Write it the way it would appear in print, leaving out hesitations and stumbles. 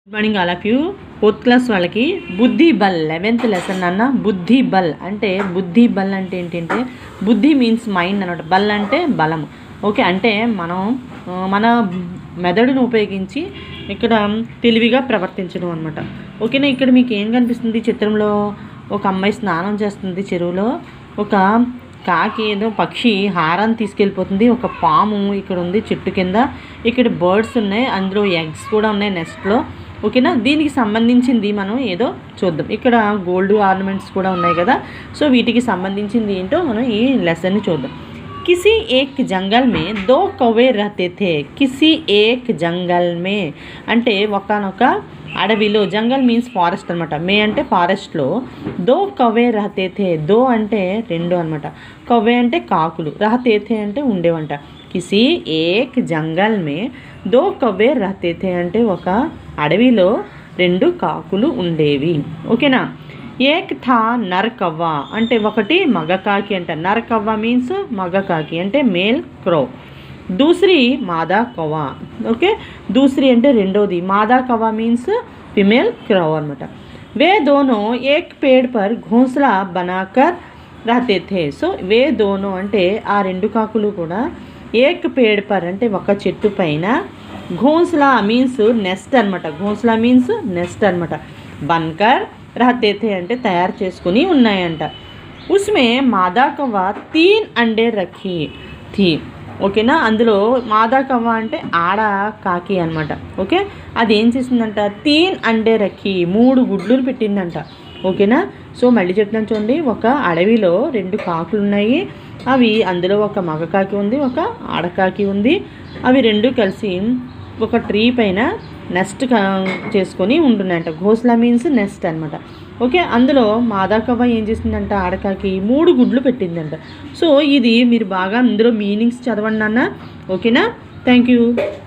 Good morning all of you. Fourth class వాళ్ళకి బుద్ధి బల్ 11th lesson అన్న. బుద్ధి బల్ అంటే ఏంటంటే బుద్ధి మీన్స్ మైండ్ అనమాట. బల్ అంటే బలం. ఓకే, అంటే మనం మన మెదడును ఉపయోగించి ఇక్కడ తెలివిగా ప్రవర్తించడం అనమాట. ఓకేనా. ఇక్కడ మీకు ఏం కనిపిస్తుంది చిత్రంలో? ఒక అమ్మాయి స్నానం చేస్తుంది చెరువులో. ఒక కాకి ఏదో పక్షి హారాన్ని తీసుకెళ్ళిపోతుంది. ఒక పాము ఇక్కడ ఉంది చెట్టు కింద. ఇక్కడ బర్డ్స్ ఉన్నాయి, అందులో ఎగ్స్ కూడా ఉన్నాయి నెస్ట్లో. ఓకేనా. దీనికి సంబంధించింది మనం ఏదో చూద్దాం. ఇక్కడ గోల్డ్ ఆర్నమెంట్స్ కూడా ఉన్నాయి కదా. సో వీటికి సంబంధించింది ఏంటో మనం ఈ లెసన్ని చూద్దాం. కిసి ఏక్ జంగల్ మే దో కౌవే రహతే థే. కిసి ఏక్ జంగల్ మే అంటే ఒకనొక అడవిలో, జంగల్ మీన్స్ ఫారెస్ట్ అనమాట. మే అంటే ఫారెస్ట్లో. దో కౌవే రహతే థే. దో అంటే రెండు అనమాట. కౌవే అంటే కాకులు, రహతే థే అంటే ఉండేవంట. కిసి ఏక్ జంగల్ మే దో కౌవే రహతే థే అంటే ఒక అడవిలో రెండు కాకులు ఉండేవి. ఓకేనా. ఏక్ థా నర్ కవ్వ అంటే ఒకటి మగ కాకి అంట. నర్ కవ్వ మీన్స్ మగ కాకి అంటే మేల్ క్రో. దూసరి మాదా కవ్వ. ఓకే, దూసరి అంటే రెండోది. మాదా కవ్వ మీన్స్ ఫిమేల్ క్రో అనమాట. వే దోనో ఏక్ పేడ్ పర్ ఘోంసలా బనాకర్ రహతే థే. సో వే దోనో అంటే ఆ రెండు కాకులు కూడా ఏక్ పేడ్ పర్ అంటే ఒక చెట్టు పైన, ఘోంసలా మీన్స్ నెస్ట్ అనమాట. ఘోంసలా మీన్స్ నెస్ట్ అనమాట. బన్కర్ రహతే థే అంటే తయారు చేసుకుని ఉన్నాయంట. ఉస్మే మాదా కవ్వ 3 అండే రఖీ థీ. ఓకేనా. అందులో మాదా కవ్వ అంటే ఆడ కాకి అనమాట. ఓకే, అది ఏం చేసిందంట? 3 అండే రఖీ 3 గుడ్లు పెట్టిందంట. ఓకేనా. సో మళ్ళీ చెప్తాను చూడండి. ఒక అడవిలో రెండు కాకులు ఉన్నాయి. అవి అందులో ఒక మగ కాకి ఉంది, ఒక ఆడకాకి ఉంది. అవి రెండు కలిసి ఒక ట్రీ పైన నెస్ట్ చేసుకొని ఉంటున్నాయంట. ఘోస్లా మీన్స్ నెస్ట్ అనమాట. ఓకే, అందులో మాదా కవ్వ ఏం చేసిందంట? ఆడకాకి 3 గుడ్లు పెట్టిందంట. సో ఇది మీరు బాగా అందులో మీనింగ్స్ చదవండి అన్న. ఓకేనా. Thank you.